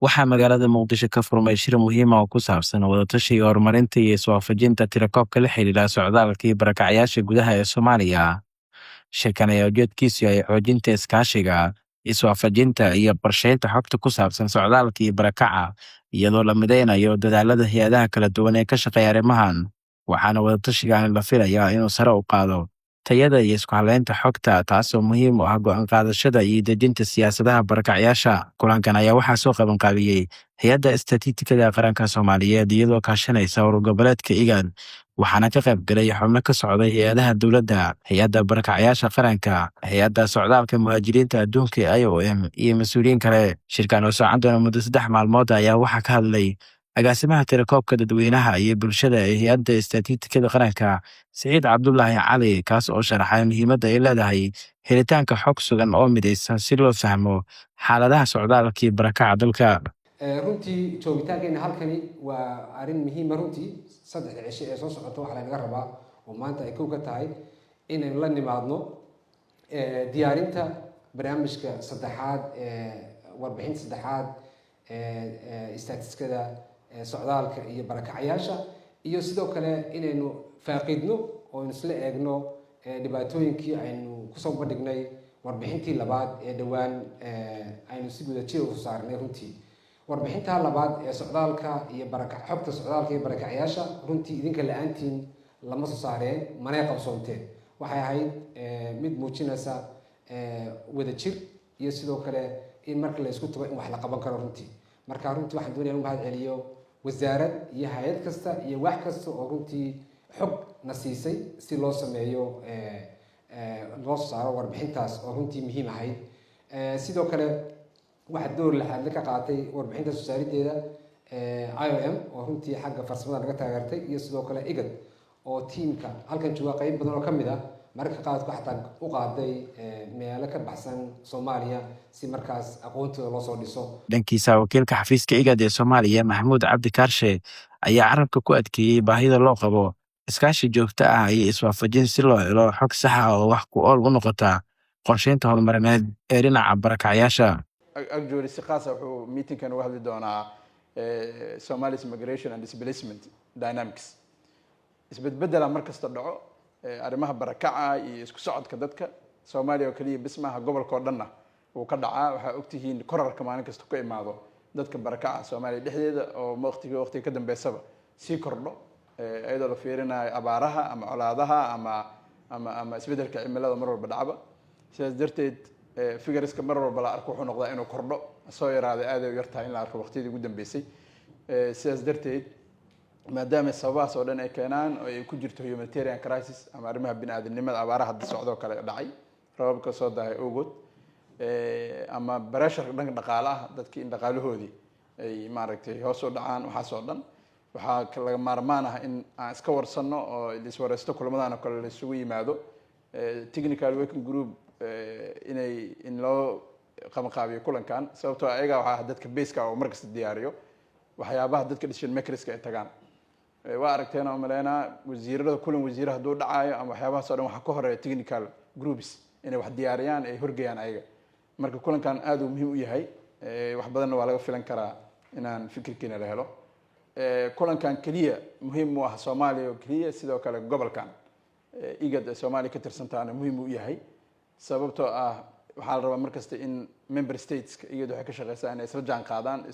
waxaa magaalada muqdisho ka furmay shir muhiim ah oo ku saabsan wadatashiga horumarinta iyo iswaafajinta tirakoobka la xidhiidha socdaalka iyo barakacyaasha gudaha ee Soomaaliya. Shirkan ayaa ujeedkiisu yahay xoojinta iskaashiga, iswaafajinta iyo qorsheynta xogta ku saabsan socdaalka iyo barakaca, iyadoo la mideynayo dadaalada hay'adaha kala duwan ee ka shaqeeya arrimahan. Waxaana wadatashigan la filayaa inuu sare u qaado tayada iyo isku halaynta xogta, taasoo muhiim u ah go'aan qaadashada iyo dejinta siyaasadaha barakacyaasha. Kulankan ayaa waxaa soo qaban qaabiyey Hay'adda Istaraatiijiyadda Qaranka Soomaaliyeed iyadoo kaashanaysa urur goboleedka IGAD, waxaana ka qayb galay xubno ka socday hay'adaha dowladda, hay'adda barakacyaasha qaranka, hay'adda socdaalka muhaajiriinta adduunka ee IOM iyo mas'uuliyiin kale. Shirkan oo socon doona muddo 3 maalmood ayaa waxaa ka hadlay agaasimaha tirakoobka dadweynaha iyo bulshada ee hay'adda istaraatiijiyadda qaranka Siciid Cabdulaahi Cali, kaas oo sharaxay muhiimadda ay leedahay helitaanka xog sugan oo midaysan si loo fahmo xaaladaha socdaalka iyo barakaca dalka. runtii joogitaankeena halkani waa arrin muhiim ah. runtii 3 cisho ee soo socota waxaa laga rabaa oo maanta ay kow ka tahay inaynu la nimaadno diyaarinta barnaamijka saddexaad warbixinta saddexaad istaatistikada socdaalka iyo barakacyaasha, iyo sidoo kale inaynu faaqidno oo isla eegno dhibaatooyinkii aynu kusoo bandhignay warbixintii labaad ee dhowaan aynu si wadajir u saarnay. runtii warbixinta labaad ee socdaalka iyo xogta socdaalka iyo barakacyaasha runtii idinka la-aantiin lama soo saareen, manay qabsoonteen. waxay ahayd mid muujinaysa wadajir iyo sidoo kale in marka la isku tago in wax la qaban karo. runtii waxaan doonaya in mahad celiyo wasaarad iyo hay-ad kasta iyo wax kasta oo runtii xog na siisay si loo sameeyo loo saaro warbixintaas oo runtii muhiim ahayd. sidoo kale waxaa door laxaadle ka qaatay warbixinta soo saarideeda IOM oo runtii xagga farsamada naga taageertay, iyo sidoo kale IGAD oo tiimka halkan jooga qayb badan oo ka mid ah mararka qaadku xataa u qaaday meelo ka baxsan Soomaaliya si markaas aqoontooda loo soo dhiso. Dhankiisa wakiilka xafiiska IGAD ee Soomaaliya Maxamuud Cabdi Kaarshe ayaa carabka ku adkeeyey baahida loo qabo iskaashi joogto ah iyo iswaafajin si loo helo xog sax ah oo wax ku ool u noqota qorsheynta horumarineed ee dhinaca barakacyaasha. Actually si qaas ah wuxuu meetingkan uga hadli doonaa Somali's migration and displacement dynamics. Isbedbeddela markasta dhaco arrimaha barakaca iyo isku socodka dadka Soomaaliya oo kaliya bismaha gobolka oo dhanna uu ka dhacaa. waxaa ogtihiin korarka maalin kasta ka imaado dadka barakaca Soomaaliya dhexdeeda oo waqtiga ka dambeysaba sii kordho iyadoo la fiirinayo abaaraha ama colaadaha ama isbeddelka cimilada mar walba dhacba. sidaas darteed figuriska mar walba la arko wuxuu noqdaa inuu kordho, soo yaraaday aad ay u yartahay in la arko waqtiyadii ugu dambeysay. sidaas darteed maadaama sababahaas oo dhan ay keenaan oo ay ku jirto humanitarian crisis ama arrimaha bini'aadanimada, abaaraha hadda socdoo kale dhacay, roobabka soo dahay awgood, ama pressure dhanka dhaqaalaha dadkii in dhaqaalahoodii ay maaragtay hoos u dhacaan. waxaas oo dhan waxaa laga maarmaan ah in aan iska warsanno oo iswareysto kulamadan oo kale la isugu yimaado. technical working group in loo qabanqaabiyo kulankan, sababtoo ayaga waxaa dadka baseka oo markasta diyaariyo waxyaabaha dadka decision makerska ay tagaan. waa aragteen oo maleynaa wasiirada kulan wasiir hadduu dhacaayo ama waxyaabahaas oo dhan waxaa ka horeeya technical groups inay wax diyaariyaan ay horgeeyaan ayaga. marka kulankan aad uu muhiim u yahay, wax badanna waa laga filan karaa inaan fikirkiina la helo. kulankan keliya muhiim u ah Soomaaliya oo keliya, sidoo kale gobolkan IGAD ee Soomaaliya ka tirsantaana muhiim u yahay, sababtoo ah waxaa la rabaa markasta in member stateska IGAD waxay ka shaqeysaa inay isla jaan qaadaan